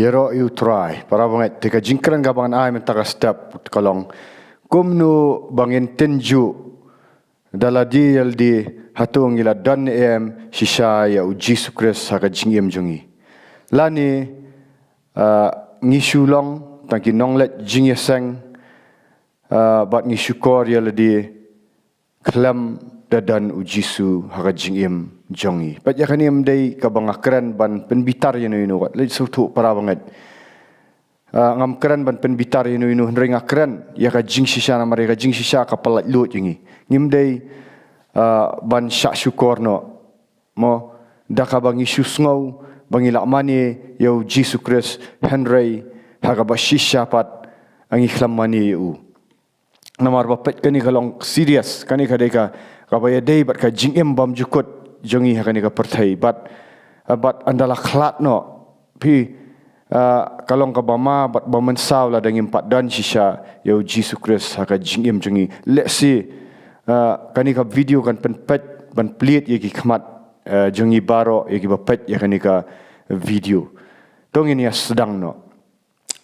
Yero you try. Para banget tika jingkran ka bangan ay mentaka step kalong kumnu bangin tenju dala dial di hatung ila dan shisha ya uji sukres haka jingiem jungi. Lani ngisulong tangki nonglet jingyeseng bat ngisukor ya di klam dadan ujisu haka jingiem jongi. Pat ya kanim day kabang akran ban penbitar yano yano wat. Lagi sutu para banget. Ngam kran ban penbitar yano yano ring akran ya ka jing shisha na mereka jing shisha kapalat lut jongi. Ngim day ban syak syukur no mo daka bangi susngau bangi lakmani yau Jisu Kris Henry haka ba shisha pat ang ikhlam mani yu. Namar bapet kani kalong serius kani kadeka kabaya day bat ka jingem bam jukut jongi hakani ka perthai bat andala khlat no pi kalong ka bama bat baman saw la dangim pat dan shisha yau Jisu Kris haka jingem jongi let's see kani ka video kan penpet ban plit yaki khmat jongi baro yaki bapet yakani ka video tong ini sedang no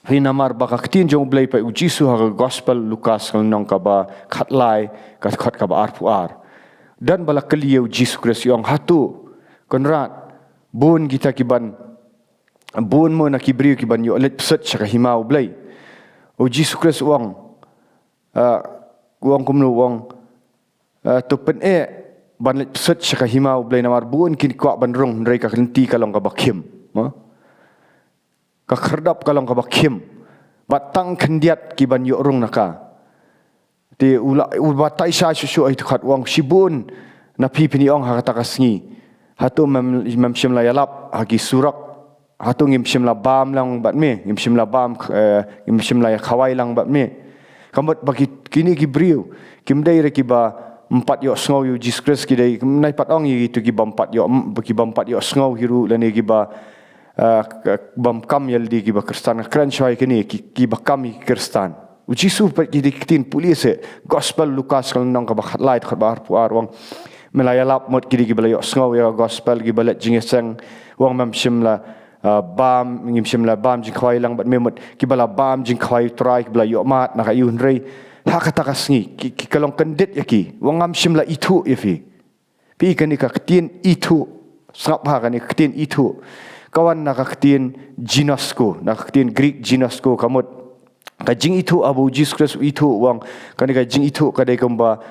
hinamar baka ktin jong blai pa Jisu haka gospel Lukas kan nong ka ba khatlai ka khat ka ba arpuar dan bala keliau Jisu Kris yang hatu konrat bun kita kiban bun mo na kibriu kiban yo let pset saka himau blai o Jisu Kris uang kumnu uang to pen ban let pset saka himau blai namar bun kin kwa ban rong ndrai ka kenti kalong ka bakim ka kherdap kalong ka bakim batang kendiat kiban yo rong naka ti batai sa susu ai khat wang sibun na pipini ong hakata kasngi hatu mem shimla yalap hagi surak hatu ngim shimla bam lang bat me ngim shimla bam ngim shimla ya khawai lang bat me kamot bagi kini gibriu kimdai re kiba empat yo sngow yu Jisus Kris kidai nai pat ong yi tu kiba empat yo bagi bam empat yo sngow hiru lani kiba bam kam yel di kiba Kristan kran shai kini kiba kami Kristan Jisu pat jadi kitin polisi gospel Lukas kalau nong kabak light kabar puar wang melayalap mot kiri kibala yok sngow ya gospel kibala jingeseng wang memshim la bam ngimshim la bam jing khwai lang bat memot kibala bam jing khwai try kibala yok mat nak ayun rei hakata kasngi kalong kendit yaki wang ngamshim la itu yafi pi kani ka kitin itu sngap ha kani kitin itu kawan nak kitin jinosko nak kitin Greek jinosko kamot kajing itu abu Jisus Kris itu wang kani kajing itu kadai kamba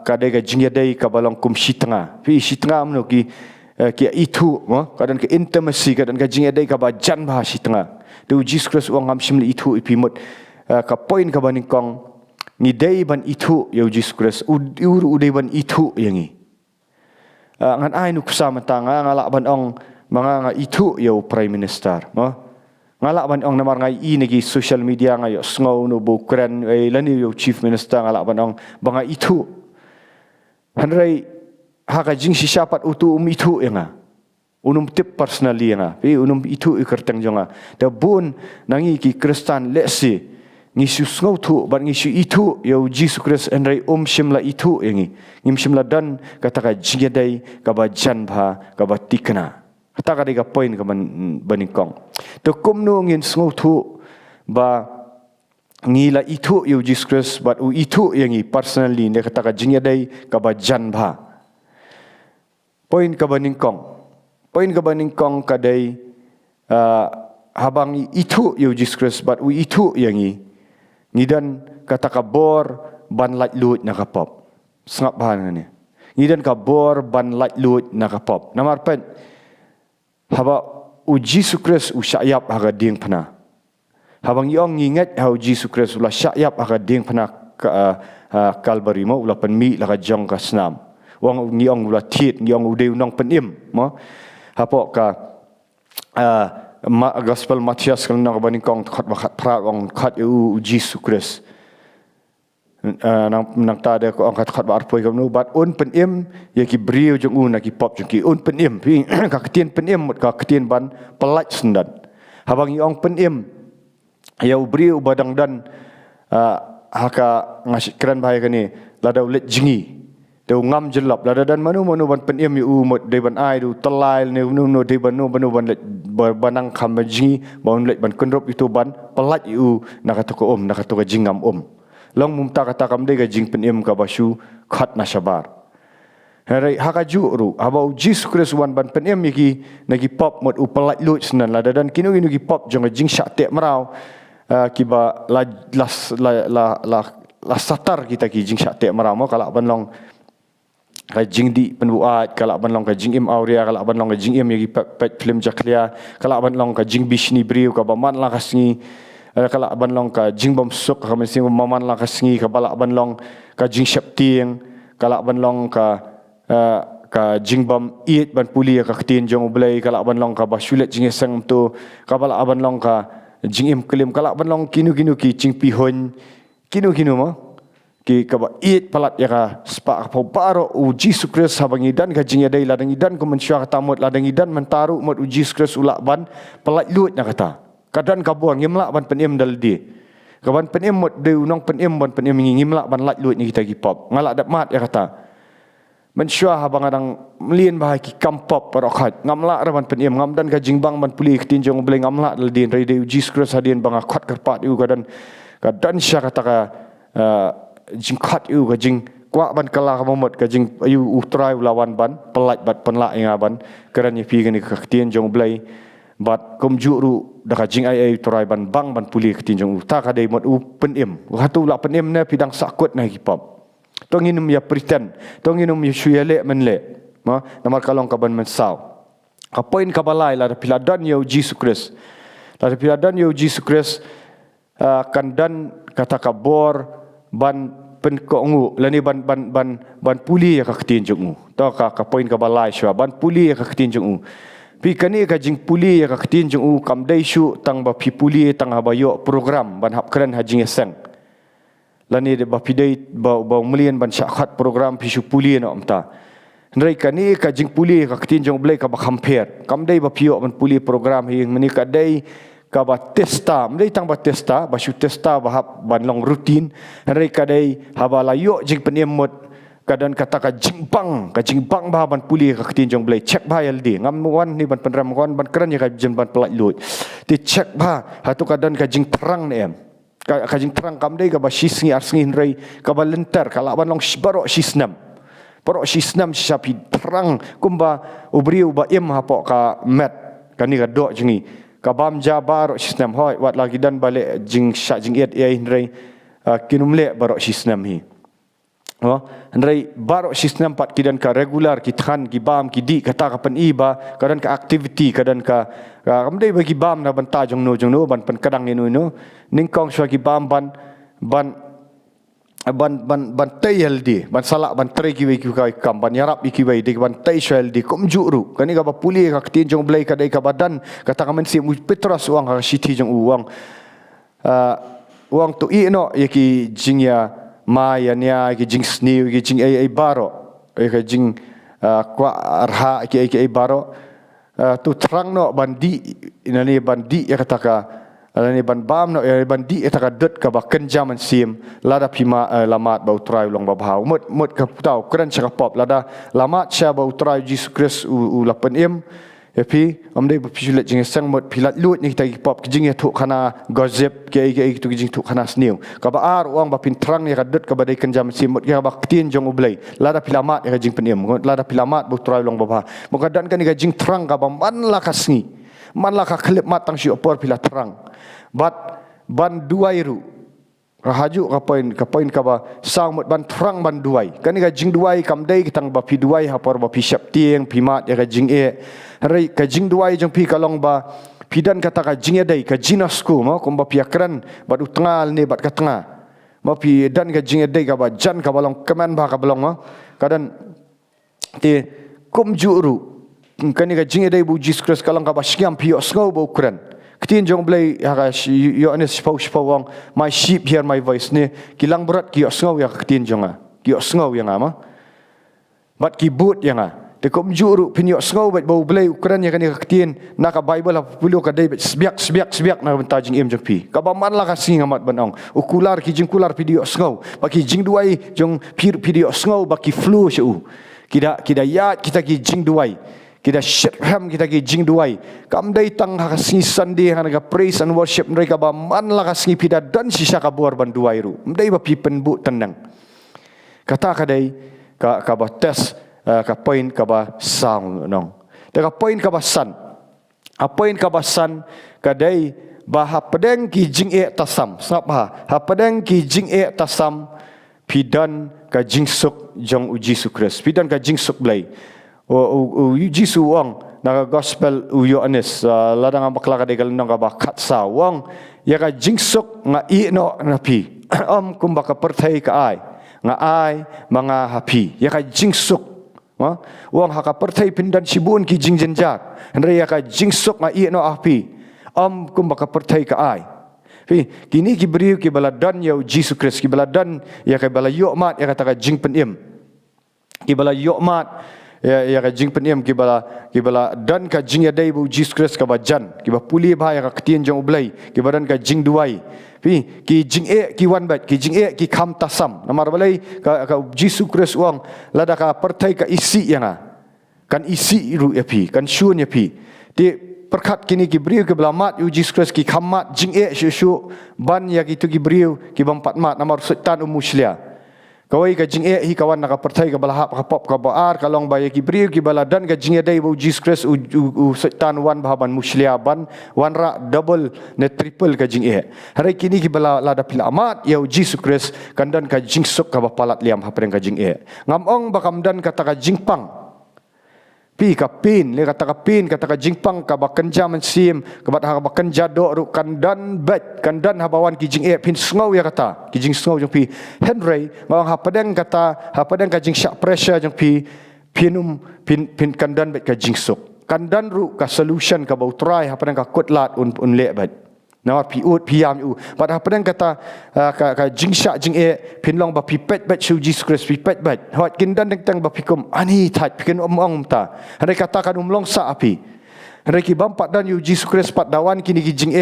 kadai kajing yadai kabalong kum shitanga pi shitanga amno ki itu mo kadan ke intimacy kadan kajing yadai kaba jan bah shitanga tu Jisus Kris wang ham shimli itu ipimut ka point ka baning kong ni dai ban itu ya Jisus Kris udai ban itu yangi ngan ai nu kusama tanga ngala ban ong mga itu ya prime minister mo ngalak ban ong namar ngai negi social media ngai sngow no bukran lani yo chief minister ngalak ban ong banga itu hanrai haka jing si siapat utu itu yanga unum tip personally yanga pe unum itu ikerteng jonga da bun nangi ki Kristan lesi ngisu sngow tu ban ngisu itu yo Jisus Kris hanrai shimla itu yangi ngim shimla dan kataka jingedai kabajan bha kabatikna Hata kadai ka point ka baningkong. To kumno ngin sngow tu ba ngila itu yu Jisus Kris but u itu yang personally ne kata ka jingya dai ka ba jan bha. Point ka baningkong. Point ka baningkong kadai habang itu yu Jisus Kris but u itu yang ngidan kata ka bor ban lat lut na ka pop. Sngap bha ngani. Ngidan ka bor ban lat lut na ka pop. Namar pen haba u Jisus Kris u syayap haga ding pana habang yong nginget hau Jisus Kris ula syayap haga ding pana Calvary mo ula penmi la ka jong ka snam wang ngiong ula tit ngiong ude unong penim mo hapo ka gospel Matius kan nang baning kong khat bakhat pra ong khat u Jisus Kris nang tada ko ang khat bar poi kam no bat un penim ya ki brio jong un ki pop jong ki un penim pi ka ketien penim mot ka ketien ban pelat sendan habang yong penim ya brio badang dan haka ngasik kran bahaya kani ladau let jingi Teu ngam jelap lada dan manu ban peniem yu mot de ban ai du telai ne no de ban ban let banang khamji ban let ban kendrop itu ban pelat yu nak kata ko nak kata jingam long mumta kata kam de ga jing peniem ka basu khat na sabar hari hakaju ru abau Jesus Christ wan ban peniem yaki nagi pop mot u pelat lut senan lada dan kinu gi pop jong jing syak tek merau kiba la satar kita ki jing syak tek merau mo kala ban long ka jing di penbuat kala ban long ka jing im aurea kala ban long ka jing im yagi pet film jaklia kala ban long ka jing bishni briu ka baman la kasngi kala ban long ka jing bom sok ka mesin maman la kasngi ka bala ban long ka jing syaptieng kala ban long ka jing bom eat ban puli ka ktin jong blai kala ban long ka basulet jing sang tu ka bala ban long ka jing im kelim kala ban long kinu ki jing pihon kinu mo ki kaba eat palat ya ka spa po baro u Jesus Christ habangi dan ka jing dai ladang idan ko mensya kata mot ladang idan mentaru mot u Jesus Christ ulak ban palat lut nya kata kadan kabuang ngimlak ban peniem daldi kaban peniem mot de unong peniem ban peniem ngimlak ban lat lut ni kita gipop ngalak dat mat ya kata mensya habang adang melien bahai ki kampop parokhat ngamlak raban peniem ngam dan ka jing bang ban puli tinjong bleng ngamlak daldi rai de Jesus Christ hadien bang akhat kerpat u kadan sya kata ka jing khat yu ka jing kwa ban kala ka momot ka jing ayu utrai lawan ban pelat bat penla ingaban kerana pi gani ka ktien jong blai bat kom juru da ka jing ai utrai ban bang ban puli ktien jong ta ka dei mot u penem hatu la penem ne pidang sakut na hipop tongin ya pretend tongin ya suyale menle ma namar kalong ka ban mensau ka poin ka balai la piladan yo Jesus Christ la piladan yo Jesus Christ kandan kata kabor ban pen ko ngu lani ban puli ya ka ktin jungu to ka poin ka balai shwa ban puli ya ka ktin jungu pi kani ka jing puli ya ka ktin jungu kam dai shu tang ba pi puli tang habayo program ban hap kran hajing eseng lani de ba pi dai ba million ban syakhat program pi shu puli no amta ndai kani ka jing puli ka ktin jung blai ka ba compare kam dai ba pio ban puli program hi meni ka dai ka ba testa mdei tang ba testa ba shu testa ba hab ban long rutin hari kadai haba layo jing peniem mot kadan kata ka jingbang ba ban puli ka ktin jong blai check ba yaldi ngam wan ni ban penram wan ban kran ya ka jen ban pelat lut ti check ba hatu kadan ka jing terang ne em ka jing terang kam dei ka ba shisngi arsngi rei ka ba lenter kala ban long baro shisnam sapi terang kumba ubri uba em hapo ka mat kani ka dok jengi kabam jabar sistem hoi wat lagi dan balik jing syak jing et ai ndrei kinumle barok sistem hi ndrei barok sistem pat kidan ka regular ki than ki bam ki di kata ka pen iba kadan ka activity kadan ka kamdei bagi bam na banta jong no ban pen kadang inu ningkong swa ki bam ban tayal di ban salak ban tre ki wi ki kam ban yarap ki wi de ban tay shel di kom juru kani ka ba puli ka tin jong blai ka dai ka badan kata ka men si petras uang ka siti jong uang tu i no ye ki jingya ma ya nya ki jing sni ki jing ai baro ka jing kwa arha ki ai baro tu terang no bandi inani bandi ya kata ka alani ban bam no bandi eta ka dot ka ba kenjaman sim lada pima lamat bau trai long ba bau mot ka tau kran cha pop lada lamat cha bau trai Jesus Christ u lapen em epi amdei ba pisulet jing sang mot pilat lut ni kita pop jing tu khana gozep ke tu jing tu khana sniu ka ba ar uang ba pin trang ya ka dot ka ba dai kenjam sim mot ka ba tin jong ublai lada pilamat ya ka jing penem lada pilamat bau trai long ba mokadan kan ka jing trang ka ba man la kasni man la ka klip matang si opor pilat terang ban duai ru rahaju ka poin ka ba sang mot ban terang ban duai kan ka jing duai kam dei kitang ba pi duai hapor ba pi syap tieng pi mat ya ka jing hari ka jing duai jong pi kalong ba pidan kata ka jing dei ka jinasku mo kom ba pi akran bat utengal ni bat ka tengah ma pi dan ka jing dei ka ba jan ka balong keman ba ka balong mo kadan ti kom juru kan ka jing dei bu Jesus Christ kalong ka ba syam pi osngau ba ukran Ketin jong blai ha yo anes pau wang my sheep hear my voice ni kilang berat ki osngau ya ketin jonga ki osngau yang ama bat ki but yang Dekom juru pinyok sengau bat bau belai ukuran yang kani ketien nak Bible apa puluh kadai bat sebiak nak bentajing em jeng pi. Kabaman lah kasih ngamat banong. Ukular ki jeng kular pidiok sengau. Baki jeng duai jeng pidiok sengau baki flu seu. Kita yat kita ki jeng duai. Kita syirham kita ki jeng duai. Kam dai tang kasih Sunday hanaga praise and worship mereka baman lah kasih pida dan sisa kabuar ban duai ru. Mdai ba pi penbu tenang. Kata kadai ka tes ka point ka ba sound nong. Ka point ka ba san. A point ka ba san kadai ba ha pedeng ki jing tasam. Sap ha pedeng ki jing tasam pidan ka jingsuk jong uji sukres. Pidan ka jingsuk blai. O uji su wang na gospel u Yohanes ladang bakla kadai kalendang ka ba khatsa wang ya ka jingsuk nga no na pi. Kumbaka perthai ka ai. Nga ai mga hapi. Ya ka jingsuk wang haka pertai pindan sibun ki jing jenjar henry ka jingsuk nga no api kum baka pertai ka ai kini ki beriu ki baladan ya Jesus Christ ki baladan ya ka bala yokmat ya kata ka jing penim ki bala yokmat ya ka jing penim ki bala dan ka jing ya dai bu Jesus Christ ka bajan ki ba puli ba ya ka ketien jong ublai ki badan ka jing duai ki jing ki wan bat ki jing ki kham tasam namar balai ka Jesus Christ uang lada ka pertai ka isi yang kan isi ru ya pi kan syun ya pi di perkat kini ki beriu ke belamat u Jesus Christ ki khamat jing syu ban ya gitu ki beriu ki bampat mat namar setan muslia kawai ka jing hi kawan nak pertai ka balahap ka pop ka baar kalong baya ki beriu ki baladan ka jing dai bu Jesus Christ u setan wan bahaban muslia ban wan ra double ne triple ka jing hari kini ki bala lada pila amat ya Jesus Christ kandan ka jing sok ka bapalat liam hapreng ka jing ngamong bakamdan kata ka jing pang pi ka pin le kata ka pin kata ka jing pang ka bakenja mensim ka bat ha bakenja do ru kandan bet kandan habawan ki jing pin sngau ya kata ki jing sngau jong pi henry ngawang ha padang kata ha padang ka jing syak pressure jong pi pin kandan bet ka jing sok kandan ru ka solution ka bau try ha padang ka kotlat un le bet nawar pi ut pi yam u pat ha padang kata ka jing syak jing pin long ba pi pet bet su Jesus Christ pi pet bet hot kindan teng ba pikum ani tat pikin omong ta hari katakan long sa api hari ki bampat dan yu Jesus Christ pat dawan kini ki jing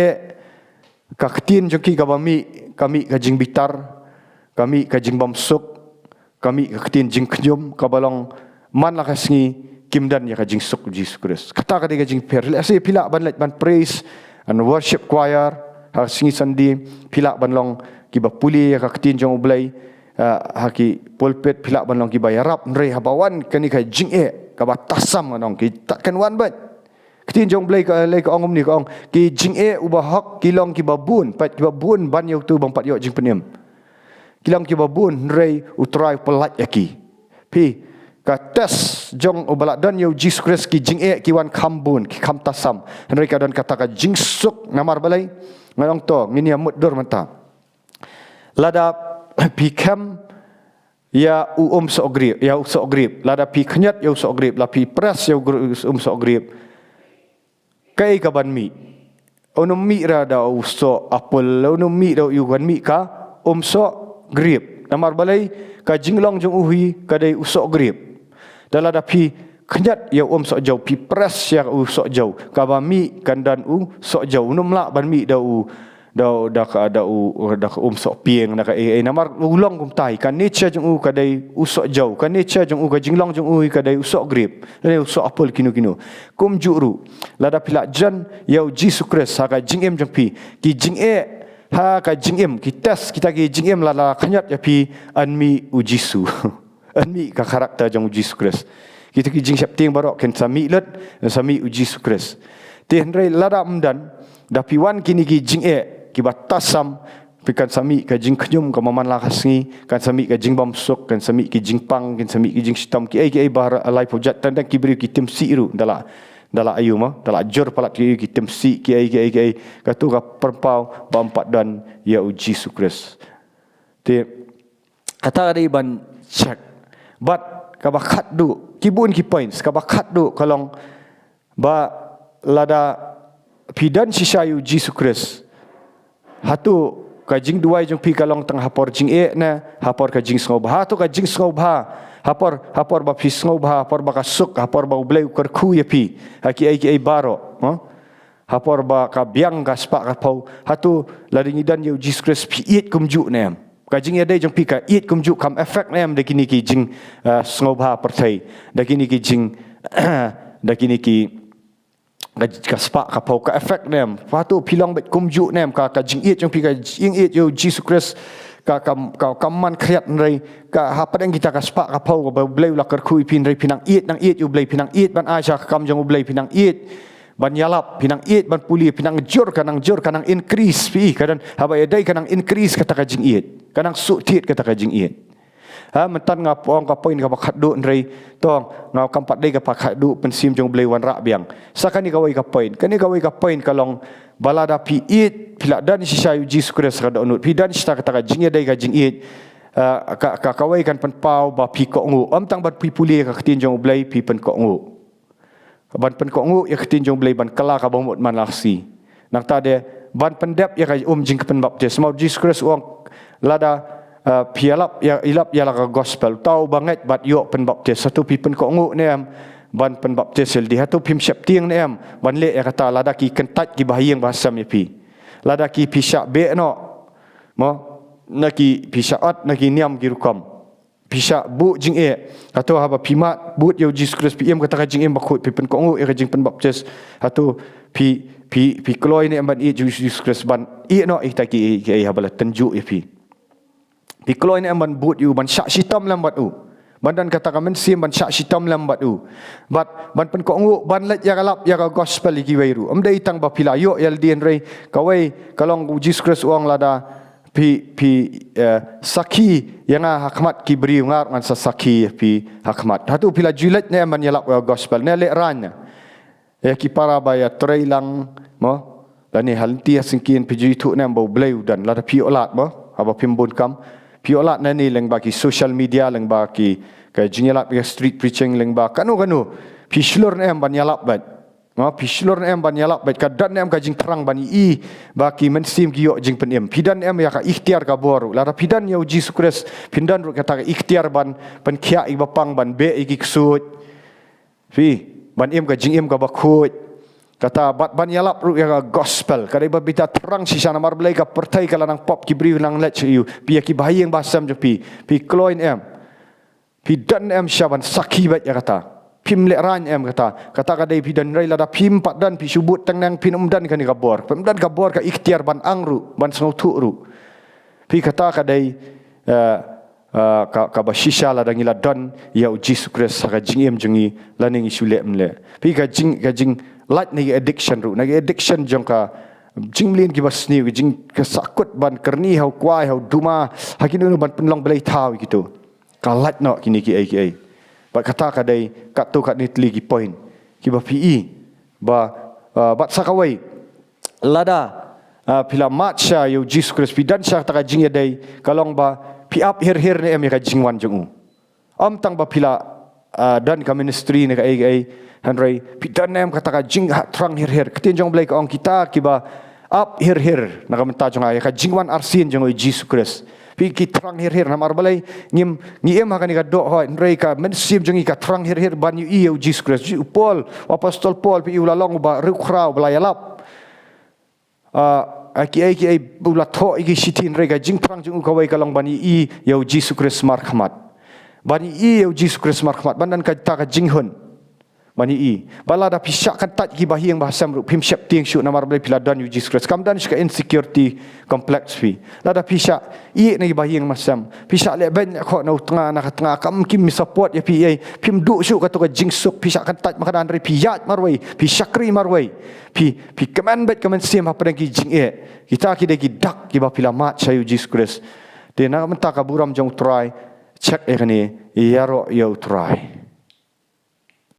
ka ketin jong ki ka bami kami ka jing bitar kami ka jing bamsuk kami ka ketin jing knyum ka balong man la kasngi kimdan ya ka jing suk Jesus Christ kata ka ka jing per ase pila ban let ban praise and worship choir ha singi sandi pila banlong ki ba puli ka ketin jong ublai ha ki pulpit pila banlong ki bayarap nrei habawan kani ka jing ka batasam nong ki takkan wan bat ketin jong ublai ka lai ka ongom ni ka ong ki jing ubah hak kilong ki babun pat ki babun ban yo tu bang pat yo jing penim kilong ki babun nrei utrai pelat yaki pi ka tes jong ubalak dan yo Jesus Christ ki jing ki wan khambun ki kham tasam henry ka dan kata ka jing suk namar balai ngalong to ngini amut dor mata lada pikam ya so grip ya so grip lada pi khnyat ya so grip la pi pres ya so grip kai ka ban mi onum mi ra da so apel onum mi da yu ban mi ka so grip namar balai ka jinglong jong uhi ka dai usok grip dala da pi kenyat ya sok jauh pi pres ya sok jauh ka ba mi kandan sok jauh num la ban mi da sok pieng da ka namar ulong kum tai kan nature jong ka dai usok jauh kan nature jong ka jinglong jong ka dai usok grip dai usok apel kinu kum juru la da pila jan ya Jesus Christ ha ka jingem jong pi ki jing ha ka jingem ki tes kita ki jingem la kenyat ya pi anmi ujisu anmi ka karakter jong Jesus Christ kita ki jing septing barok ken sami let sami Jesus Christ ti henry lada mdan da piwan kini ki jing ki batasam pikan sami ka jing knyum ka maman lakasngi kan sami ka jing bamsuk kan sami ki jing pang kan sami ki jing sitam ki ai bar alai project tanda ki beri ki tim siru dala ayu ma dala jor palat ki tim si ki ai ka tu ka perpau bampat dan ya Jesus Christ ti kata dai ban check but kabakat du kibun ki points kabakat du kalong ba lada pidan sisayu Jesus Christ hatu ka jing duai jong pi kalong tang hapor jing na hapor ka jing sngo bha tu ka jing sngo bha hapor ba pi sngo bha hapor ba ka suk hapor ba ublei ukar khu ya pi ki ai baro hapor ba ka biang ka spa ka pau hatu lading idan yo Jesus Christ pi it kumju nem ka jing ya dei jong pi ka it kumju kam effect nem de kini ki jing sngo bha parthai de kini ki jing de kini ki ka spa ka pau ka effect nem patu pilong bet kumju nem ka jing it jong pi ka jing it yo Jesus Christ ka man kriat nrai ka hapadang kita ka spa ka pau ba blei la kar khui pin nrai pinang it nang it yo blei pinang it ban aja ka kam jong blei pinang it ban yalap pinang it ban puli pinang jur kanang increase pi kadan haba ya dai kanang increase kata ka jing it kanang sutit kata ka jing it mentan ngapong ka poin ka pakhat du nrai tong ngau kampat dei ka pakhat du pensim jong blei wan ra biang sakani ka wai ka poin kalong balada pi it pila dan sisa Jesus Christ ka donut pi dan sta kata ka jing dei ka jing it ka kawai kan pen pau ba pi ko ngu tang bat pi puli ka ktin jong blei pi pen ko ngu ban pen ko ngu ya ktin jong blei ban kala ka bomot man laksi nang ta de ban pendep ya ka jing pen baptis mau Jesus Christ uang lada pialap ya ilap ya la gospel tau banget bat yo pen baptis satu pi pen ko ngu nem ban pen baptis di hatu pim syap tiang nem ban le ya kata lada ki kentat ki bahayang bahasam ya pi lada ki pisyak be no mo naki pisyaat naki niam ki rukam pisyak bu jing atau haba pimat but yo Jesus Christ pi kata ka jing bakut pi pen ko ngu ya jing pen baptis hatu pi kloi ne ban Jesus Christ ban no ta ki habala tenju ya pi kalau ini amban but you ban syak sitam lambat bandan kata kamen sim ban syak sitam lambat ban pen ko ngu ban let ya galap ya gospel lagi wairu amda itang ba pila yo yal dien rei kawai kalong Jesus Christ uang lada saki yang hakmat ki beri ngar ngan saki pi hakmat hatu pila julet ne amban yalap ya gospel ne le ranya ya ki para ba ya trailang mo dan ni halti asingkin pi jitu ne ambau bleu dan lada pi olat mo aba pimbun kam piolat nani leng bagi social media leng bagi ke jingelap ke street preaching leng ba kanu pislur ne ban yalap bat pislur ne ban yalap bat kadan ne ka jing terang ban bagi mensim giyo jing penem pidan em ya ka ikhtiar ka boru lara pidan ya Jesus Christ pindan ru kata ikhtiar ban penkia i bapang ban be i giksut ban em ka jing em ka bakut kata ban yalap ru ya gospel kadai babita terang sisa namar belai ka pertai kala nang pop ki bri nang let you pi ki bahayang basam je pi kloin em pi dan em syaban saki bat ya kata pim le ran em kata kadai pi dan rai lada pim pat dan pi subut tang nang pin dan kan ka bor pemdan ka bor ka ikhtiar ban angru ban snautu ru pi kata kadai ka basisha la dangila dan ya Jesus Christ ka jing em jengi laning isule mle pi ka jing light nagi addiction jong ka jinglin ki basni jing kesakut ban kerni hau kwai hau duma hakinu ban penlong belai tau gitu ka light no kini ki ai ba kata kadai kat tu kat ni tli ki point ki ba pi bat sakawai lada pila matcha yo Jesus Christ pi dan syak ta jing dai kalong ba pi up hir ne em ka jingwan jong tang ba pila dan ka ministry ne ka ai Henry pidan nem kata ka jing terang hir ketin jong blai ka ong kita kiba up hir nakamenta jong ay ka jingwan arsin jong Jesus Christ pi ki terang hir namar balai ngim akan ka do ho Henry ka mensim jong ka terang hir ban yu Jesus Christ Paul apostol Paul pi ulalong ba rukrau belayalap aki ulat tho igi sitin re ka jing terang jong ka wai kalong ban yu Jesus Christ marhamat ban yu Jesus Christ marhamat bandan ka ta ka jinghun Mani balada pisyak kan tat ki bahiyang bahasam ru pim syap tiang syuk namar blai piladan you Jesus Christ kamdan syka insecurity complex fi lada pisyak ni bahiyang masam pisyak le ben kho na tengah kam kim support ya pi pim du syuk ka jing sup pisyak kan tat makanan ri piyat marwai pisyakri marwai pi keman bet keman sim apa dan ki jing kita ki de ki dak ki ba pilamat sayu Jesus Christ de na menta ka buram jong try check ni yaro yo try